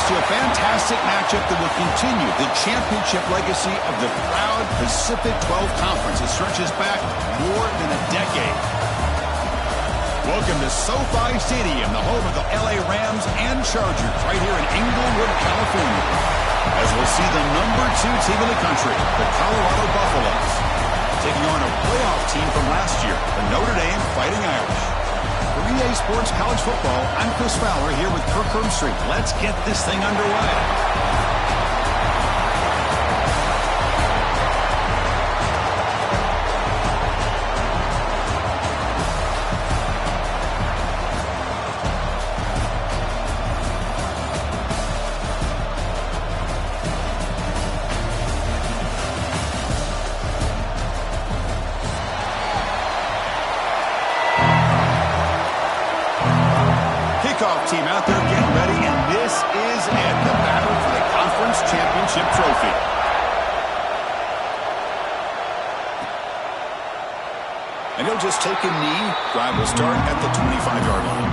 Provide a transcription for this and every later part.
to a fantastic matchup that will continue the championship legacy of the proud Pacific 12 Conference. It stretches back more than a decade. Welcome to SoFi Stadium, the home of the LA Rams and Chargers, right here in Inglewood, California. As we'll see the #2 team in the country, the Colorado Buffaloes, taking on a playoff team from last year, the Notre Dame Fighting Irish. For EA Sports College Football, I'm Chris Fowler here with Kirk Herbstreit. Let's get this thing underway. Team out there getting ready, and this is it, the battle for the conference championship trophy. And he'll just take a knee. Drive will start at the 25-yard line.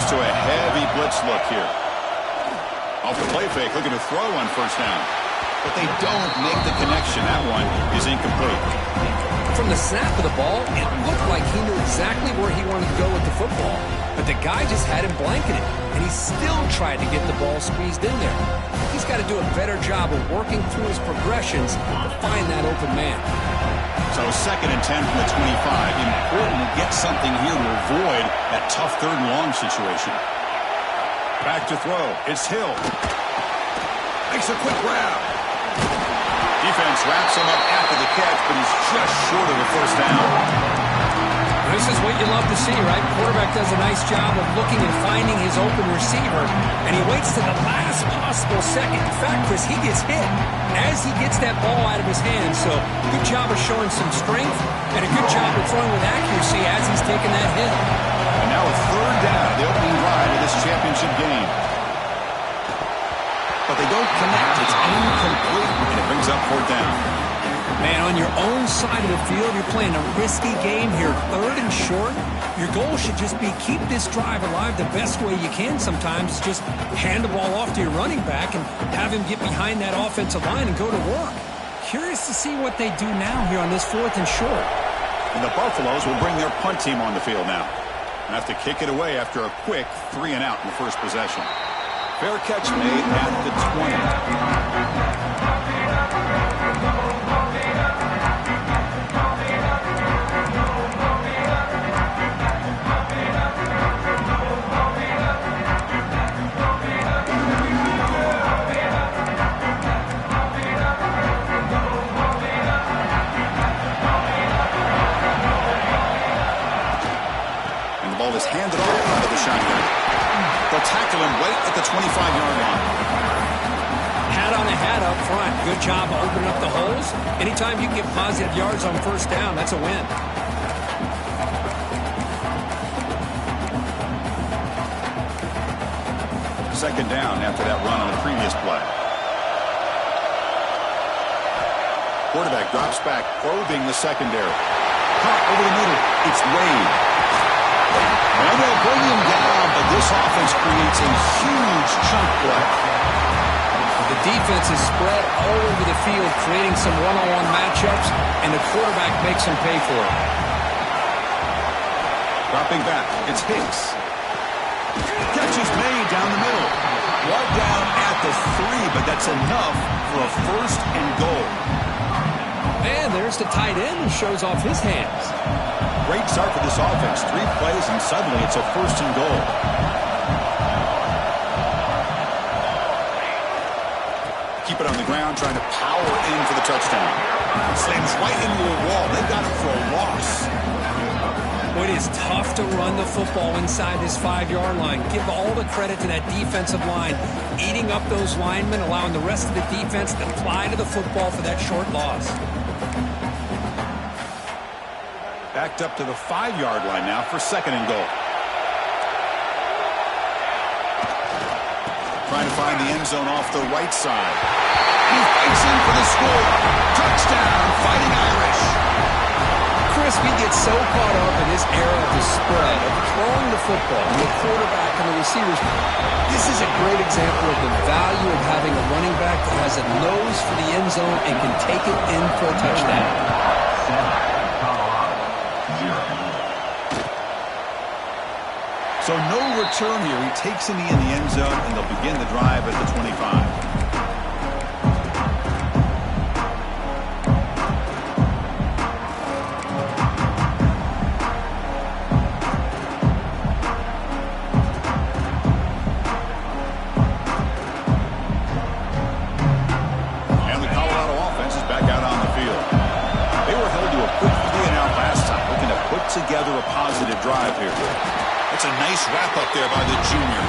To a heavy blitz look here. Off the play fake, looking to throw on first down. But they don't make the connection. That one is incomplete. From the snap of the ball, it looked like he knew exactly where he wanted to go with the football. But the guy just had him blanketed, and he still tried to get the ball squeezed in there. He's got to do a better job of working through his progressions to find that open man. So 2nd and 10 from the 25. Important to get something here to avoid that tough 3rd and long situation. Back to throw. It's Hill. Makes a quick grab. Defense wraps him up after the catch, but he's just short of the first down. This is what you love to see, right? Quarterback does a nice job of looking and finding his open receiver, and he waits to the last possible second. In fact, Chris, he gets hit as he gets that ball out of his hands. So good job of showing some strength and a good job of throwing with accuracy as he's taking that hit. And now a 3rd down, the opening drive of this championship game. But they don't connect. It's incomplete, and it brings up 4th down. Man, on your own side of the field, you're playing a risky game here, 3rd and short. Your goal should just be keep this drive alive the best way you can sometimes. Just hand the ball off to your running back and have him get behind that offensive line and go to work. Curious to see what they do now here on this 4th and short. And the Buffaloes will bring their punt team on the field now. And have to kick it away after a quick 3 and out in the first possession. Fair catch made at the 20. Is handed off out of the shotgun. They'll tackle him right at the 25-yard line. Hat on a hat up front. Good job of opening up the holes. Anytime you can get positive yards on first down, that's a win. Second down after that run on the previous play. Quarterback drops back, probing the secondary. Caught over the middle. It's Wade. And they'll bring him down, but this offense creates a huge chunk play. The defense is spread all over the field, creating some one-on-one matchups, and the quarterback makes them pay for it. Dropping back, it's Hicks. Catch is made down the middle. Brought down at the 3, but that's enough for a 1st and goal. And there's the tight end who shows off his hands. Great start for this offense. 3 plays, and suddenly it's a 1st and goal. Keep it on the ground, trying to power in for the touchdown. Slams right into a wall. They've got him for a loss. Well, it is tough to run the football inside this 5-yard line. Give all the credit to that defensive line, eating up those linemen, allowing the rest of the defense to fly to the football for that short loss. Backed up to the 5-yard line now for 2nd and goal. Trying to find the end zone off the right side. He fights in for the score. Touchdown, Fighting Irish. Chris, we get so caught up in this era of the spread, of throwing the football, and the quarterback and the receivers. This is a great example of the value of having a running back that has a nose for the end zone and can take it in for a touchdown. So no return here. He takes it in the end zone, and they'll begin the drive at the 25. Together a positive drive here. It's a nice wrap up there by the junior.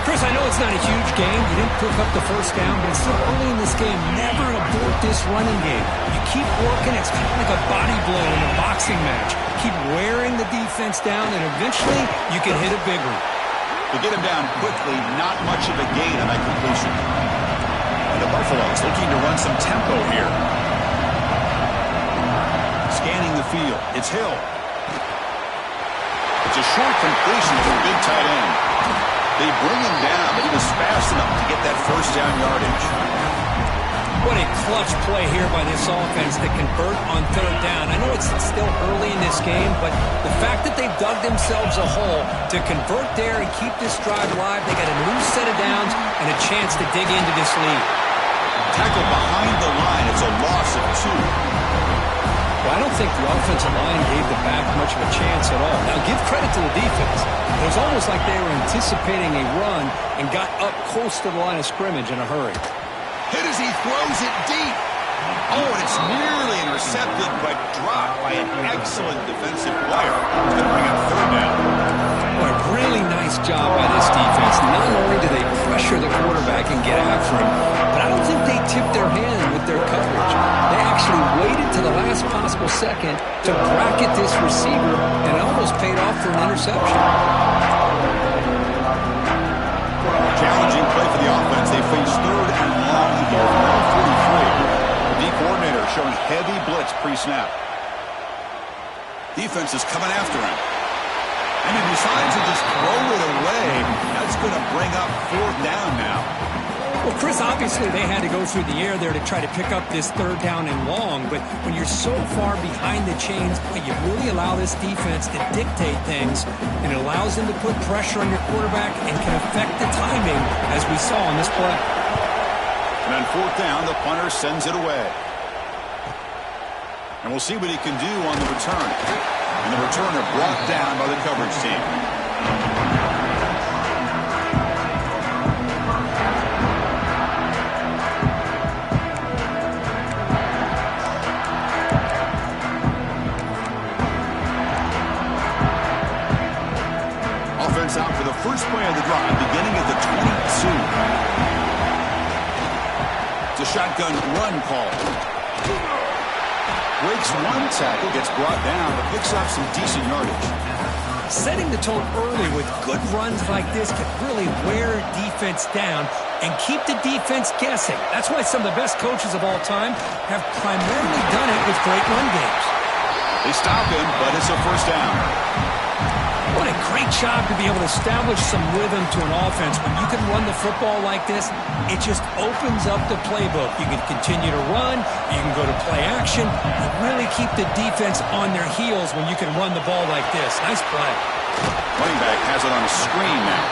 Chris, I know it's not a huge game. You didn't pick up the first down, but it's still early in this game. Never abort this running game. You keep working. It's kind of like a body blow in a boxing match. Keep wearing the defense down, and eventually you can hit a big one. To get him down quickly, not much of a gain on that completion. And the Buffaloes looking to run some tempo here. Scanning the field. It's Hill. It's a short completion to the big tight end. They bring him down, but he was fast enough to get that first down yardage. What a clutch play here by this offense to convert on 3rd down. I know it's still early in this game, but the fact that they've dug themselves a hole to convert there and keep this drive alive, they got a new set of downs and a chance to dig into this lead. Tackle behind the line. It's a loss of 2. Well, I don't think the offensive line gave the back much of a chance at all. Now, give credit to the defense. It was almost like they were anticipating a run and got up close to the line of scrimmage in a hurry. Hit as he throws it deep. Oh, and it's nearly intercepted, but dropped by an excellent defensive player. It's going to bring up 3rd down. Boy, really nice job by this defense. Not only do they pressure the quarterback and get after him, but I don't think they tipped their hand with their coverage. They actually waited to the last possible second to bracket this receiver, and it almost paid off for an interception. Challenging play for the offense. They face 3rd and long here from the 43. The D coordinator showing heavy blitz pre-snap. Defense is coming after him. And he decides to just throw it away. That's going to bring up 4th down now. Well, Chris, obviously they had to go through the air there to try to pick up this 3rd down and long, but when you're so far behind the chains, you really allow this defense to dictate things, and it allows them to put pressure on your quarterback and can affect the timing, as we saw on this play. And on 4th down, the punter sends it away. And we'll see what he can do on the return. And the returner brought down by the coverage team. Offense out for the first play of the drive, beginning at the 22. It's a shotgun run call. Breaks one tackle, gets brought down, but picks up some decent yardage. Setting the tone early with good runs like this can really wear defense down and keep the defense guessing. That's why some of the best coaches of all time have primarily done it with great run games. They stop him, but it's a first down. What a great job to be able to establish some rhythm to an offense. When you can run the football like this, it just opens up the playbook. You can continue to run, you can go to play action, and really keep the defense on their heels when you can run the ball like this. Nice play. Running back has it on a screen now.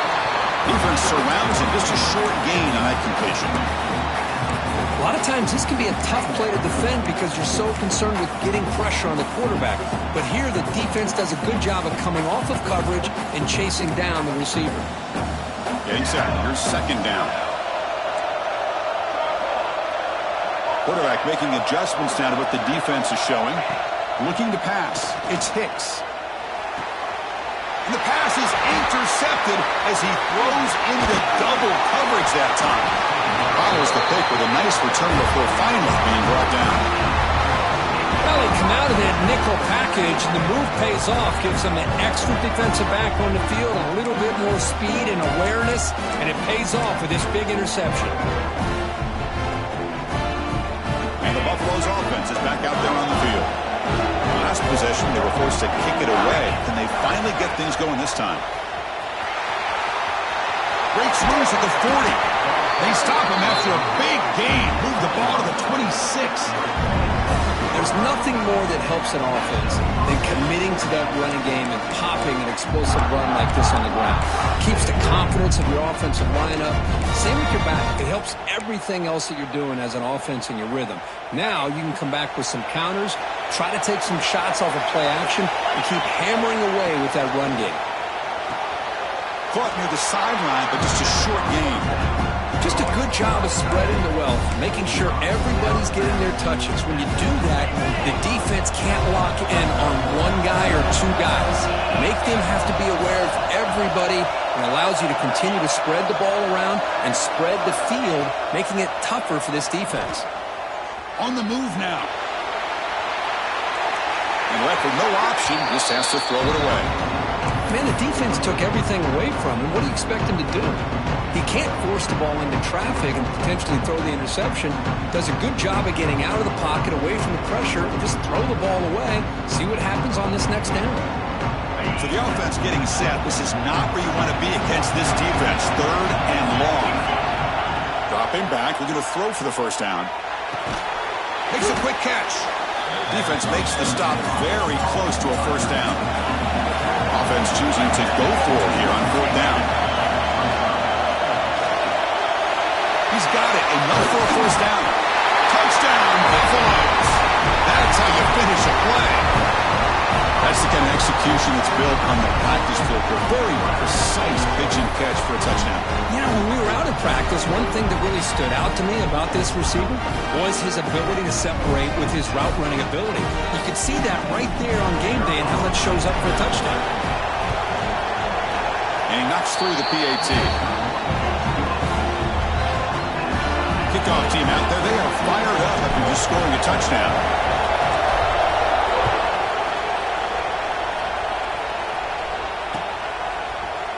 Defense surrounds him, just a short gain on that completion. A lot of times this can be a tough play to defend because you're so concerned with getting pressure on the quarterback. But here the defense does a good job of coming off of coverage and chasing down the receiver. Getting set. Here's 2nd down. Quarterback making adjustments now to what the defense is showing. Looking to pass. It's Hicks. And the pass is intercepted as he throws into double coverage that time. Follows the pick with a nice return before finally being brought down. Well, they come out of that nickel package, and the move pays off, gives them an extra defensive back on the field, a little bit more speed and awareness, and it pays off with this big interception. And the Buffalo's offense is back out there on the field. Last possession, they were forced to kick it away. Can they finally get things going this time? Breaks loose at the 40. They stop him after a big gain. Move the ball to the 26. There's nothing more that helps an offense than committing to that running game and popping an explosive run like this on the ground. Keeps the confidence of your offensive lineup. Same with your back. It helps everything else that you're doing as an offense in your rhythm. Now you can come back with some counters, try to take some shots off of play action, and keep hammering away with that run game. Caught near the sideline, but just a short gain. Just a good job of spreading the wealth, making sure everybody's getting their touches. When you do that, the defense can't lock in on one guy or two guys. Make them have to be aware of everybody, and allows you to continue to spread the ball around and spread the field, making it tougher for this defense. On the move now. And left with no option, just has to throw it away. Man, the defense took everything away from him. What do you expect him to do? He can't force the ball into traffic and potentially throw the interception. Does a good job of getting out of the pocket, away from the pressure, and just throw the ball away. See what happens on this next down. So the offense getting set. This is not where you want to be against this defense. 3rd and long. Dropping back, looking to throw for the first down. Makes a quick catch. Defense makes the stop very close to a first down. Offense choosing to go for it here on 4th down. He's got it. Enough for a first down. Touchdown, Buffaloes. That's how you finish a play. That's the kind of execution that's built on the practice field. A very precise pitch and catch for a touchdown. You know, when we were out in practice, one thing that really stood out to me about this receiver was his ability to separate with his route running ability. You could see that right there on game day and how that shows up for a touchdown. And he knocks through the PAT. Kickoff team out there. They are fired up after just scoring a touchdown.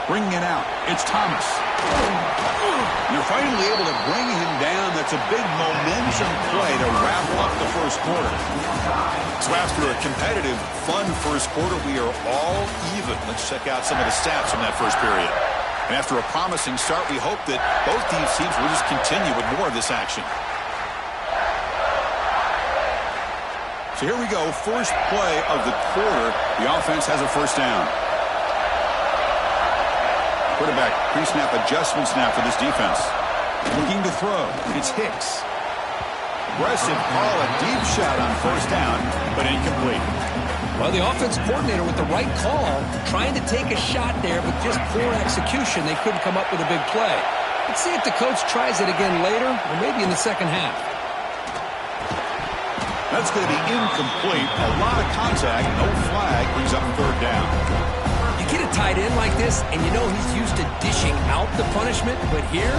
Bringing it out. It's Thomas. You're finally able to bring him down. That's a big momentum play to wrap up the first quarter. So after a competitive, fun first quarter, we are all even. Let's check out some of the stats from that first period. And after a promising start, we hope that both these teams will just continue with more of this action. So here we go. First play of the quarter. The offense has a first down. Quarterback pre-snap adjustment snap for this defense. Looking to throw. It's Hicks. Aggressive call, a deep shot on first down, but incomplete. Well, the offense coordinator with the right call, trying to take a shot there, but just poor execution. They couldn't come up with a big play. Let's see if the coach tries it again later, or maybe in the second half. That's going to be incomplete. A lot of contact, no flag, brings up 3rd down. You get a tight end like this, and you know he's used to dishing out the punishment, but here,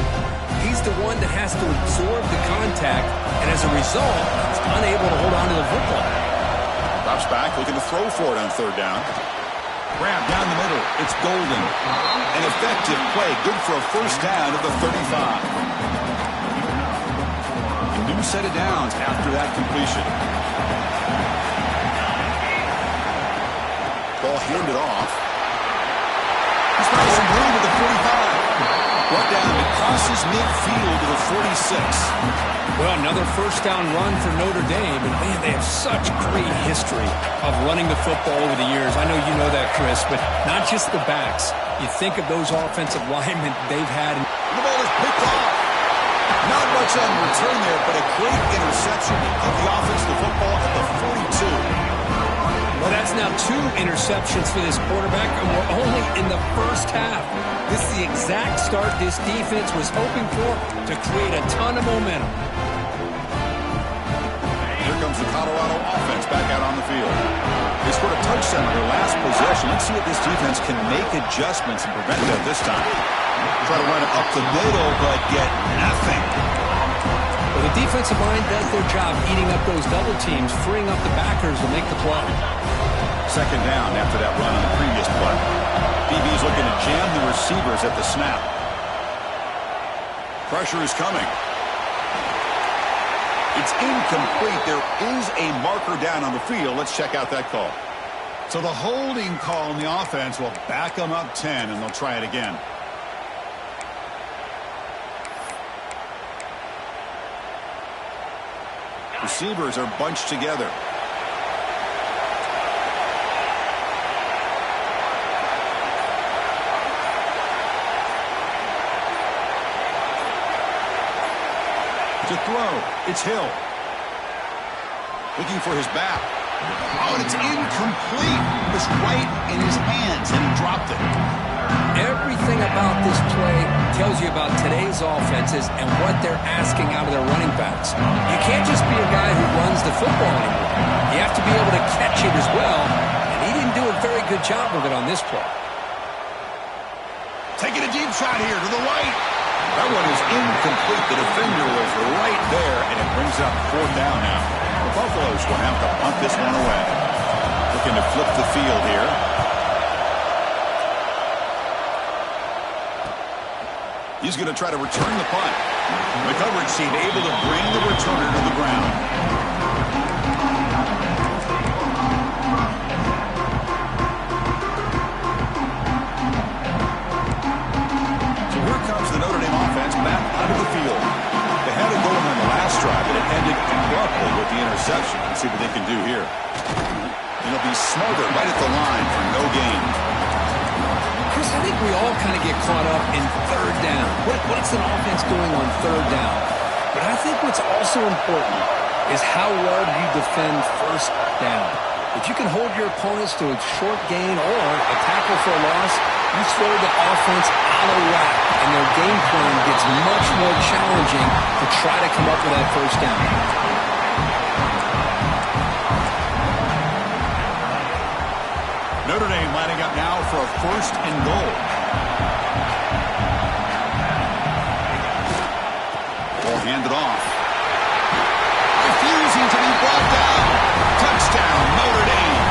he's the one that has to absorb the contact, and as a result, he's unable to hold on to the football. Drops back, looking to throw for it on 3rd down. Grab down the middle. It's Golden. An effective play, good for a first down at the 35. A new set of downs after that completion. Ball handed off. He's got some room at the 45. Brought down and crosses midfield to the 46. Well, another first down run for Notre Dame, and man, they have such great history of running the football over the years. I know you know that, Chris, but not just the backs. You think of those offensive linemen they've had. The ball is picked off. Not much on return there, but a great interception of the offense, the football at the 42. Well, that's now 2 interceptions for this quarterback, and we're only in the first half. This is the exact start this defense was hoping for to create a ton of momentum. Here comes the Colorado offense back out on the field. They scored a touchdown on their last possession. Let's see if this defense can make adjustments and prevent that this time. Try to run it up the middle, but get nothing. Well, the defensive line does their job eating up those double teams, freeing up the backers to make the play. Second down after that run on the previous play. DB's looking to jam the receivers at the snap. Pressure is coming. It's incomplete. There is a marker down on the field. Let's check out that call. So the holding call on the offense will back them up 10, and they'll try it again. Receivers are bunched together. To throw, it's Hill. Looking for his back. Oh, and it's incomplete. It was right in his hands, and he dropped it. Everything about this play tells you about today's offenses and what they're asking out of their running backs. You can't just be a guy who runs the football anymore. You have to be able to catch it as well, and he didn't do a very good job of it on this play. Taking a deep shot here to the right. That one is incomplete. The defender was right there, and it brings up fourth down now. The Buffaloes will have to punt this one away. Looking to flip the field here. He's going to try to return the punt. The coverage team able to bring the returner to the ground. So here comes the Notre Dame offense back onto the field. They had it going on the last drive, but it ended abruptly with the interception. Let's see what they can do here. And it'll be Smothered right at the line for no gain. Chris, I think we all kind of get caught up in third down. What's an offense doing on third down? But I think what's also important is how well you defend first down. If you can hold your opponents to a short gain or a tackle for a loss, you throw the offense out of whack, and their game plan gets much more challenging to try to come up with that first down. Notre Dame lining up now for a first and goal. Ball handed off. Refusing to be brought down. Touchdown, Notre Dame.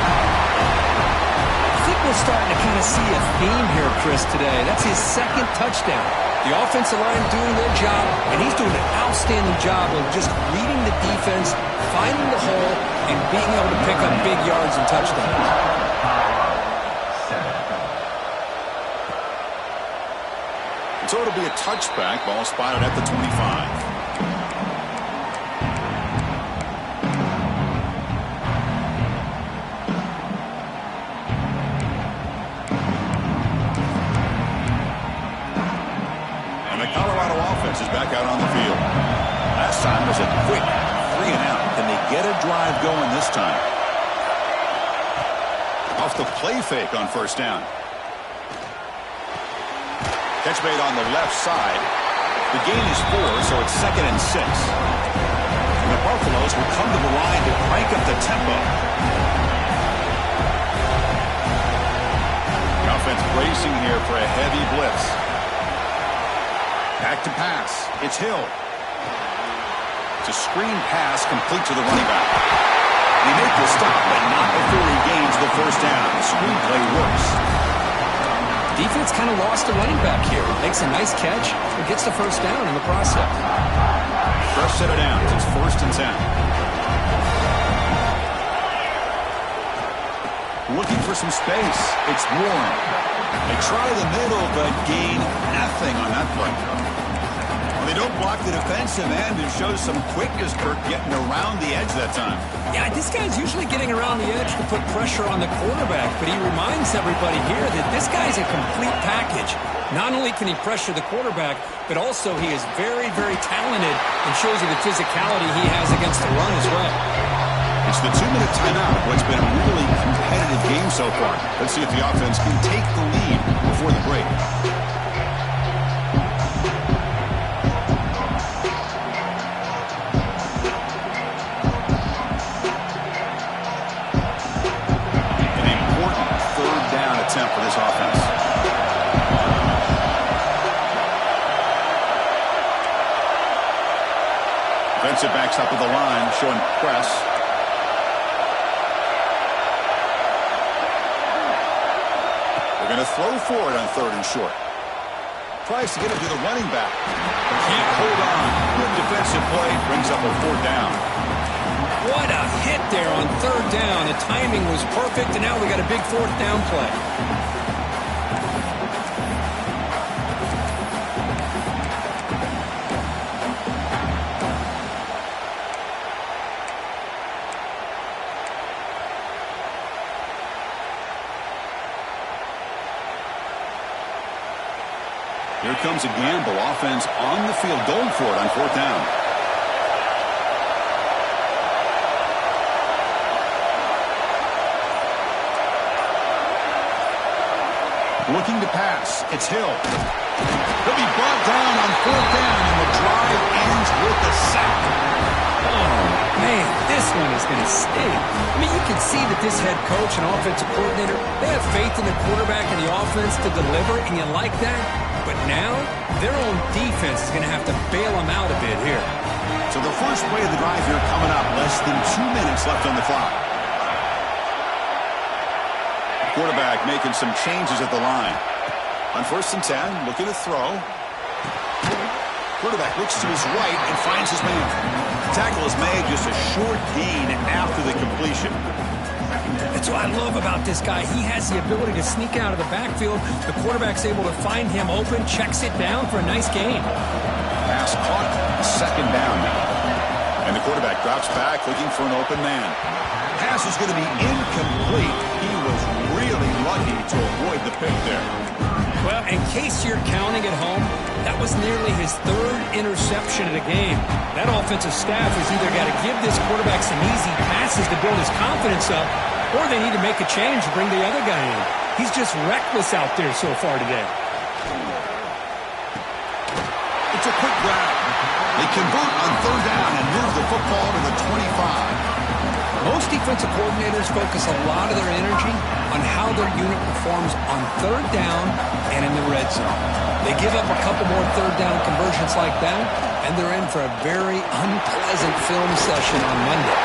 I think we're starting to kind of see a theme here, Chris, today. That's his second touchdown. The offensive line doing their job, and he's doing an outstanding job of just reading the defense, finding the hole, and being able to pick up big yards and touchdowns. So it'll be a touchback. Ball spotted at the 25. And the Colorado offense is back out on the field. Last time was a quick 3 and out. Can they get a drive going this time? Off the play fake on first down. Catch made on the left side. The gain is 4, so it's 2nd and 6. And the Buffaloes will come to the line to crank up the tempo. The offense bracing here for a heavy blitz. Back to pass. It's Hill. It's a screen pass complete to the running back. He made the stop, but not before he gains the first down. The screen play works. Defense kind of lost a running back here. Makes a nice catch, but gets the first down in the process. Fresh set of downs. It's 1st and 10. Looking for some space. It's Warren. They try the middle, but gain nothing on that play. They don't block the defensive end and show some quickness, Kirk, getting around the edge that time. Yeah, this guy's usually getting around the edge to put pressure on the quarterback, but he reminds everybody here that this guy's a complete package. Not only can he pressure the quarterback, but also he is very, very talented and shows you the physicality he has against the run as well. It's the 2-minute timeout. What's been a really competitive game so far. Let's see if the offense can take the lead before the break. For this offense. Defensive backs up at the line, showing press. They're going to throw for it on 3rd and short. Tries to get it to the running back. Can't hold on. Good defensive play. Brings up a 4th down. What a hit there on 3rd down. The timing was perfect, and now we got a big 4th down play. Here comes a gamble. Offense on the field going for it on 4th down. Looking to pass. It's Hill. He'll be brought down on 4th down, and the drive ends with a sack. Oh, man, this one is going to sting. I mean, you can see that this head coach and offensive coordinator, they have faith in the quarterback and the offense to deliver, and you like that. But now, their own defense is going to have to bail them out a bit here. So the first play of the drive here coming up. Less than 2 minutes left on the clock. Quarterback making some changes at the line. On 1st and 10, looking to throw. Quarterback looks to his right and finds his man. Tackle is made, just a short gain after the completion. That's what I love about this guy. He has the ability to sneak out of the backfield. The quarterback's able to find him open, checks it down for a nice gain. Pass caught, 2nd down now. And the quarterback drops back, looking for an open man. Pass is going to be incomplete. He was really lucky to avoid the pick there. Well, in case you're counting at home, that was nearly his 3rd interception of the game. That offensive staff has either got to give this quarterback some easy passes to build his confidence up, or they need to make a change to bring the other guy in. He's just reckless out there so far today. It's a quick grab. They convert on 3rd down and move the football to the 25. Most defensive coordinators focus a lot of their energy on how their unit performs on 3rd down and in the red zone. They give up a couple more 3rd down conversions like that, and they're in for a very unpleasant film session on Monday.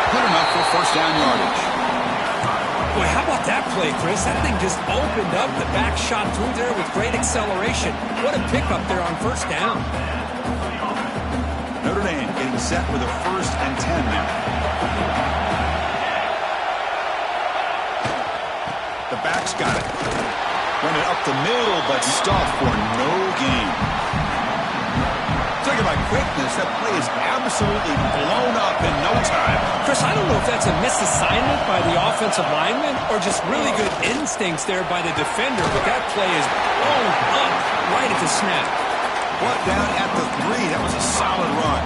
Good enough for 1st down yardage. Boy, how about that play, Chris? That thing just opened up. The back shot through there with great acceleration. What a pickup there on 1st down. Notre Dame getting set with a 1st and 10 now. The back's got it. Run it up the middle, but stuffed for no gain. Talking about quickness, that play is absolutely blown up in no time. Chris, I don't know if that's a misassignment by the offensive lineman or just really good instincts there by the defender, but that play is blown up right at the snap. Brought down at the 3. That was a solid run.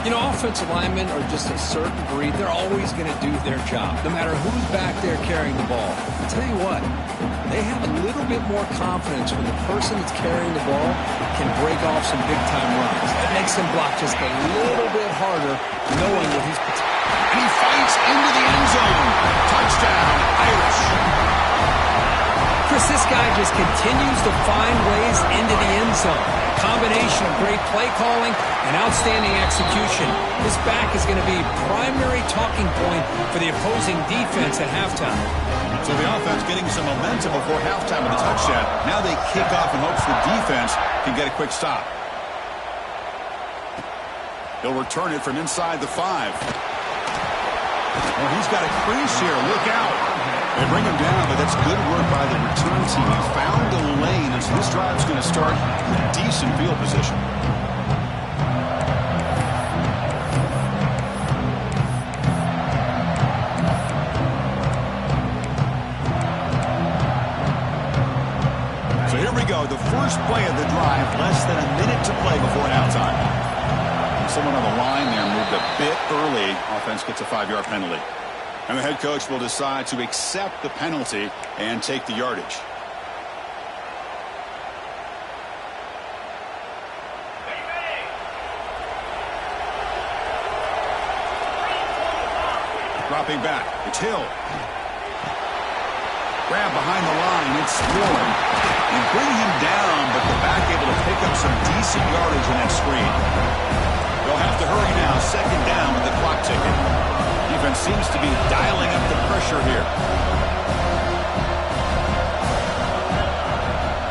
You know, offensive linemen are just a certain breed. They're always going to do their job, no matter who's back there carrying the ball. I'll tell you what, they have a little bit more confidence when the person that's carrying the ball can break off some big-time runs. That makes them block just a little bit harder, knowing that he's... And he fights into the end zone. Touchdown, Irish. Chris, this guy just continues to find ways into the end zone. Combination of great play calling and outstanding execution. This back is going to be primary talking point for the opposing defense at halftime. So the offense getting some momentum before halftime with a touchdown. Now they kick off in hopes the defense can get a quick stop. He'll return it from inside the 5. Well, he's got a crease here. Look out. They bring him down, but that's good work by the return team. He found the lane, and so this drive's going to start with decent field position. So here we go, the first play of the drive, less than a minute to play before halftime. Someone on the line there moved a bit early. Offense gets a 5-yard penalty. And the head coach will decide to accept the penalty and take the yardage. Dropping back, it's Hill. Grab behind the line, it's Warren. And bring him down, but the back able to pick up some decent yardage in that screen. They'll have to hurry now. Second down with the clock ticking. Defense seems to be dialing up the pressure here.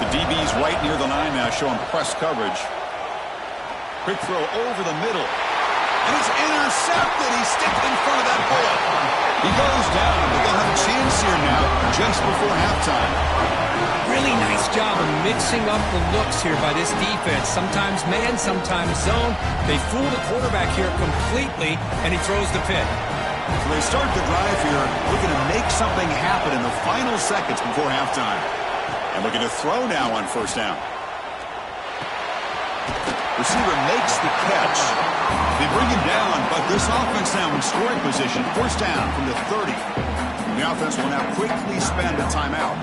The DB's right near the line now, showing press coverage. Quick throw over the middle. And it's intercepted. He stepped in front of that hole. He goes down, but they'll have a chance here now just before halftime. Really nice job of mixing up the looks here by this defense. Sometimes man, sometimes zone. They fool the quarterback here completely, and he throws the pick. So they start the drive here looking to make something happen in the final seconds before halftime. And looking to throw now on first down. Receiver makes the catch. They bring him down, but this offense now in scoring position. First down from the 30. And the offense will now quickly spend a timeout.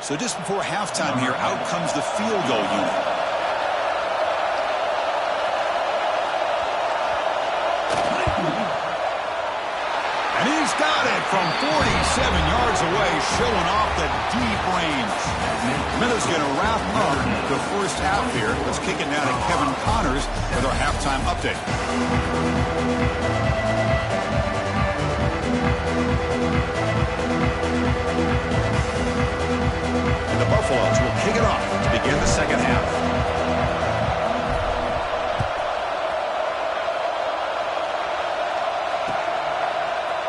So just before halftime here, out comes the field goal unit. And he's got it from 47 yards away, showing off the deep range. Minutes going to wrap up the first half here. Let's kick it now to Kevin Connors with our halftime update. And the Buffaloes will kick it off to begin the second half.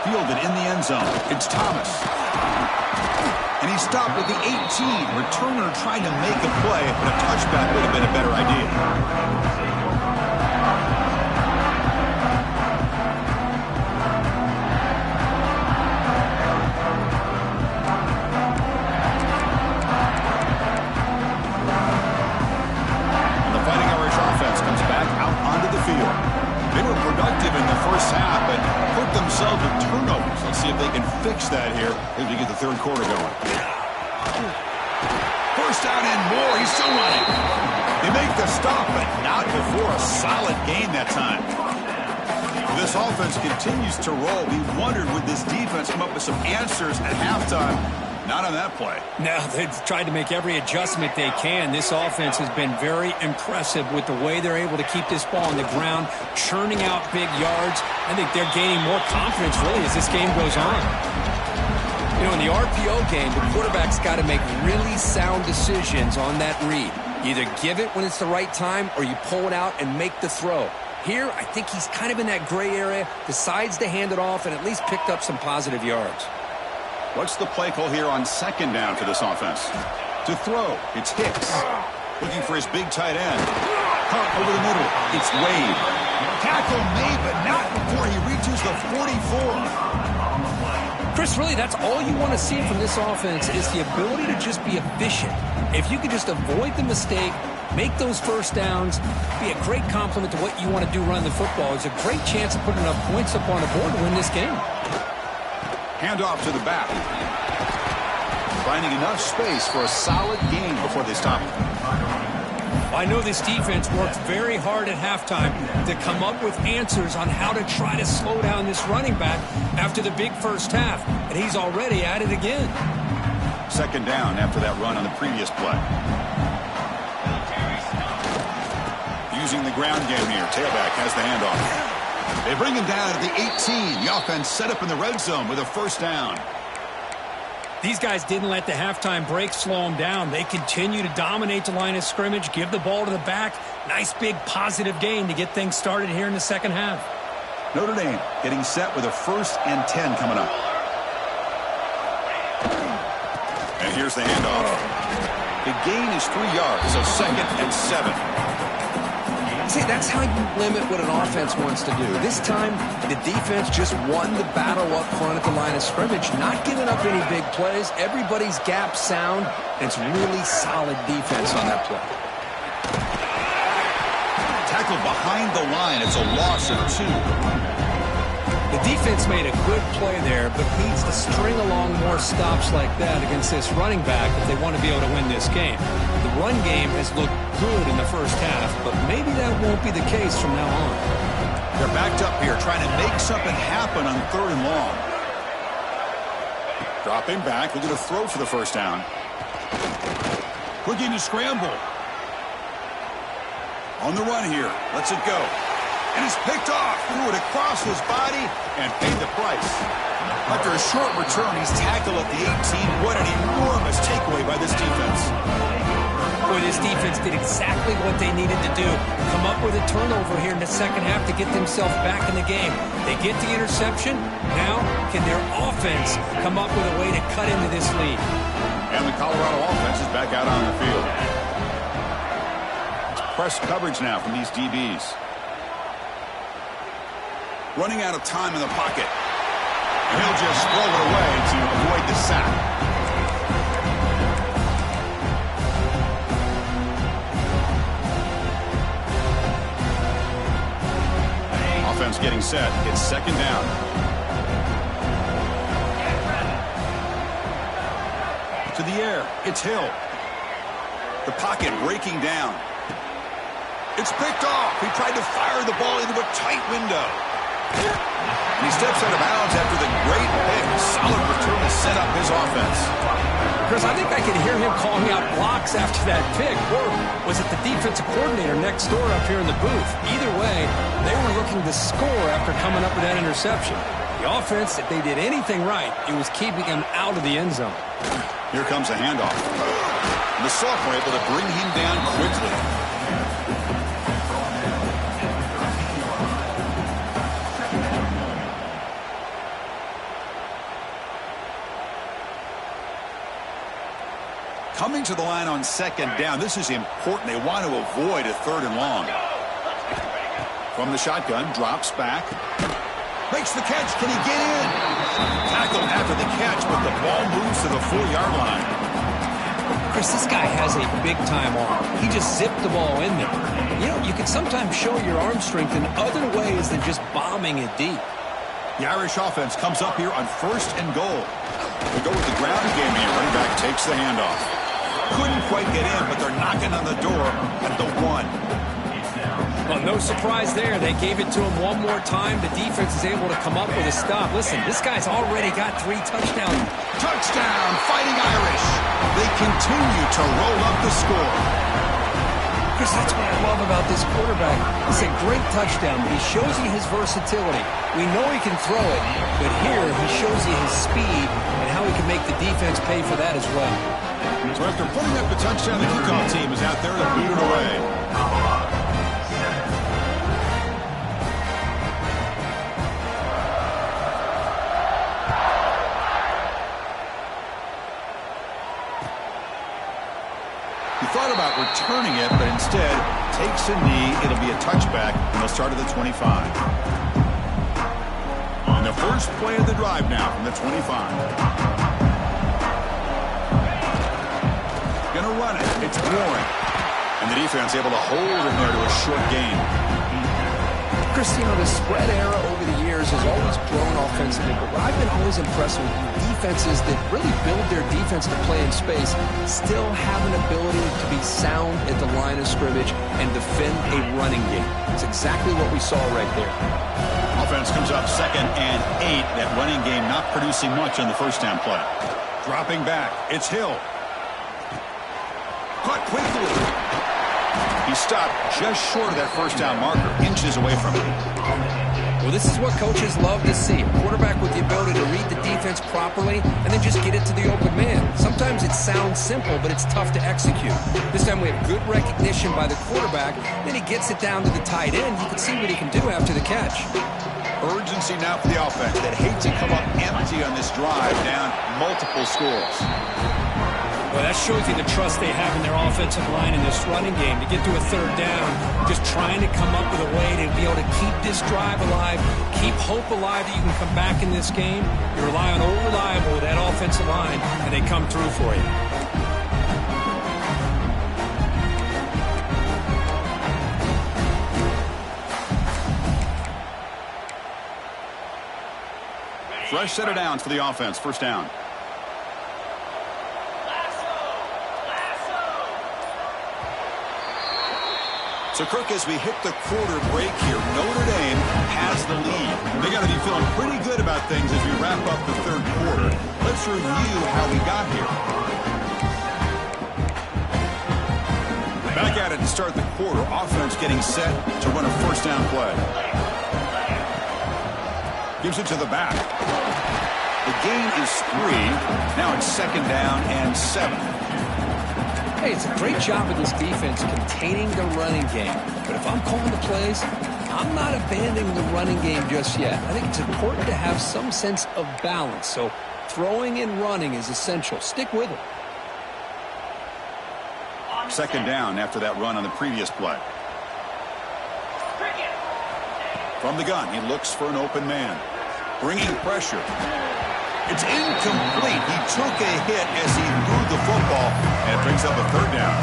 Fielded in the end zone. It's Thomas. And he stopped at the 18. Returner trying to make a play, but a touchback would have been a better idea. Productive in the first half, but hurt themselves with turnovers. Let's see if they can fix that here as we get the third quarter going. First down and more. He's still running. They make the stop, but not before a solid gain that time. This offense continues to roll. We wondered, would this defense come up with some answers at halftime? Not on that play. No, they've tried to make every adjustment they can. This offense has been very impressive with the way they're able to keep this ball on the ground, churning out big yards. I think they're gaining more confidence, really, as this game goes on. You know, in the RPO game, the quarterback's got to make really sound decisions on that read. Either give it when it's the right time, or you pull it out and make the throw. Here, I think he's kind of in that gray area, decides to hand it off, and at least picked up some positive yards. What's the play call here on second down for this offense? To throw, it's Hicks. Looking for his big tight end. Caught over the middle. It's Wade. Tackle made, but not before he reaches the 44. Chris, really, that's all you want to see from this offense is the ability to just be efficient. If you can just avoid the mistake, make those first downs, be a great compliment to what you want to do running the football. It's a great chance of putting enough points up on the board to win this game. Handoff to the back. Finding enough space for a solid gain before they stop it. I know this defense worked very hard at halftime to come up with answers on how to try to slow down this running back after the big first half, and he's already at it again. Second down after that run on the previous play. Using the ground game here. Tailback has the handoff. They bring him down at the 18. The offense set up in the red zone with a first down. These guys didn't let the halftime break slow them down. They continue to dominate the line of scrimmage, give the ball to the back. Nice big positive gain to get things started here in the second half. Notre Dame getting set with a 1st and 10 coming up. And here's the handoff. The gain is 3 yards, so 2nd and 7. See, that's how you limit what an offense wants to do. This time, the defense just won the battle up front at the line of scrimmage, not giving up any big plays. Everybody's gap sound, and it's really solid defense on that play. Tackle behind the line. It's a loss of 2. The defense made a good play there, but needs to string along more stops like that against this running back if they want to be able to win this game. The run game has looked good in the first half, but maybe that won't be the case from now on. They're backed up here trying to make something happen on 3rd and long. Dropping back, looking to throw for the first down. Looking to scramble. On the run here. Lets it go. And it's picked off. Threw it across his body and paid the price. After a short return, he's tackled at the 18. What an enormous takeaway by this defense. Boy, this defense did exactly what they needed to do. Come up with a turnover here in the second half to get themselves back in the game. They get the interception. Now, can their offense come up with a way to cut into this lead? And the Colorado offense is back out on the field. It's press coverage now from these DBs. Running out of time in the pocket. And he'll just throw it away to avoid the sack. Offense getting set. It's second down. To the air. It's Hill. The pocket breaking down. It's picked off. He tried to fire the ball into a tight window. And he steps out of bounds after the great pick. Solid return to set up his offense. Chris, I think I could hear him calling out blocks after that pick. Or was it the defensive coordinator next door up here in the booth? Either way, they were looking to score after coming up with that interception. The offense, if they did anything right, it was keeping him out of the end zone. Here comes a handoff. And the sophomore able to bring him down quickly. Coming to the line on second down. This is important. They want to avoid a 3rd and long. From the shotgun, drops back. Makes the catch. Can he get in? Tackled after the catch, but the ball moves to the 4-yard line. Chris, this guy has a big-time arm. He just zipped the ball in there. You know, you can sometimes show your arm strength in other ways than just bombing it deep. The Irish offense comes up here on 1st and goal. They go with the ground game here. Running back takes the handoff. Couldn't quite get in, but they're knocking on the door at the 1. Well, no surprise there. They gave it to him one more time. The defense is able to come up with a stop. Listen, this guy's already got 3 touchdowns. Touchdown, Fighting Irish. They continue to roll up the score. Chris, that's what I love about this quarterback. It's a great touchdown. He shows you his versatility. We know he can throw it, but here he shows you his speed and how he can make the defense pay for that as well. So after putting up the touchdown, the kickoff team is out there to boot it away. He thought about returning it, but instead takes a knee. It'll be a touchback, and they'll start at the 25. On the first play of the drive now from the 25. Going to run it. It's Warren. And the defense able to hold him there to a short gain. Chris, you know, the spread era over the years has always grown offensively, but what I've been always impressed with defenses that really build their defense to play in space still have an ability to be sound at the line of scrimmage and defend a running game. It's exactly what we saw right there. Offense comes up 2nd and 8. That running game not producing much on the first down play. Dropping back. It's Hill. Caught quickly. He stopped just short of that first down marker, inches away from it. Well, this is what coaches love to see. A quarterback with the ability to read the defense properly and then just get it to the open man. Sometimes it sounds simple, but it's tough to execute. This time we have good recognition by the quarterback. Then he gets it down to the tight end. You can see what he can do after the catch. Urgency now for the offense that hate to come up empty on this drive, down multiple scores. Well, that shows you the trust they have in their offensive line in this running game. To get to a 3rd down, just trying to come up with a way to be able to keep this drive alive, keep hope alive that you can come back in this game. You rely on Old Reliable with that offensive line, and they come through for you. Fresh set of downs for the offense. First down. So, Kirk, as we hit the quarter break here, Notre Dame has the lead. They got to be feeling pretty good about things as we wrap up the third quarter. Let's review how we got here. Back at it to start the quarter. Offense getting set to run a first down play. Gives it to the back. The gain is 3. Now it's second down and 7. Hey, it's a great job of this defense containing the running game. But if I'm calling the plays, I'm not abandoning the running game just yet. I think it's important to have some sense of balance. So throwing and running is essential. Stick with it. Second down after that run on the previous play. From the gun, he looks for an open man. Bringing pressure. It's incomplete. He took a hit as he threw the football, and it brings up a third down.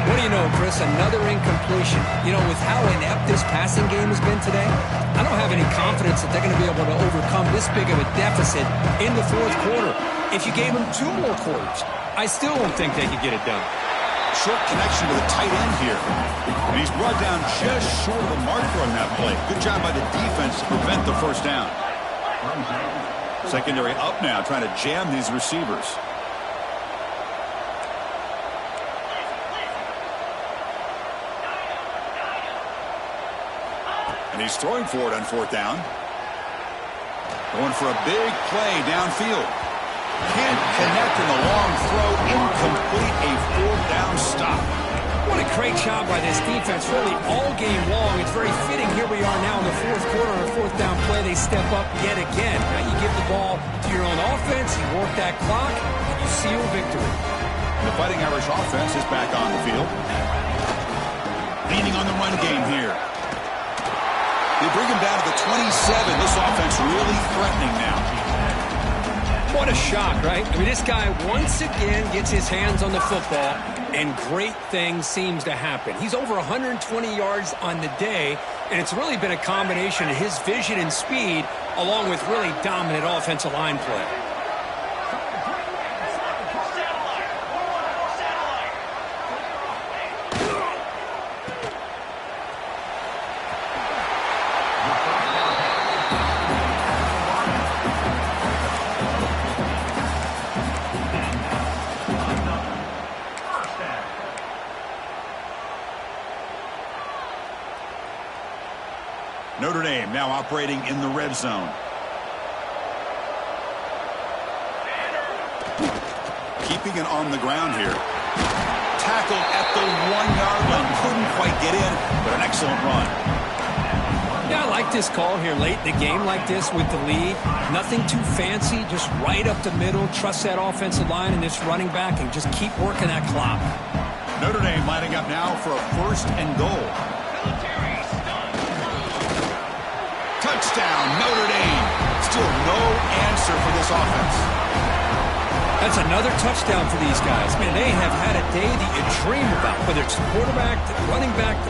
What do you know, Chris? Another incompletion. You know, with how inept this passing game has been today, I don't have any confidence that they're going to be able to overcome this big of a deficit in the fourth quarter. If you gave them 2 more quarters, I still don't think they could get it done. Short connection to the tight end here. And he's brought down just short of the marker on that play. Good job by the defense to prevent the first down. Secondary up now, trying to jam these receivers. And he's throwing for it on fourth down. Going for a big play downfield. Can't connect in the long throw. Incomplete, a fourth down stop. What a great job by this defense, really all game long. It's very fitting. Here we are now in the fourth quarter on a fourth down play. They step up yet again. Now you give the ball to your own offense, you work that clock, and you seal victory. The Fighting Irish offense is back on the field. Leaning on the run game here. They bring him down to the 27. This offense really threatening now. What a shock, right? I mean, this guy once again gets his hands on the football, and great things seems to happen. He's over 120 yards on the day, and it's really been a combination of his vision and speed along with really dominant offensive line play. Notre Dame now operating in the red zone. Keeping it on the ground here. Tackled at the 1-yard line. Couldn't quite get in, but an excellent run. Yeah, I like this call here late in the game like this with the lead. Nothing too fancy, just right up the middle. Trust that offensive line and this running back and just keep working that clock. Notre Dame lining up now for a first and goal. Touchdown, Notre Dame. Still no answer for this offense. That's another touchdown for these guys. Man, they have had a day that you dream about, whether it's the quarterback, the running back, the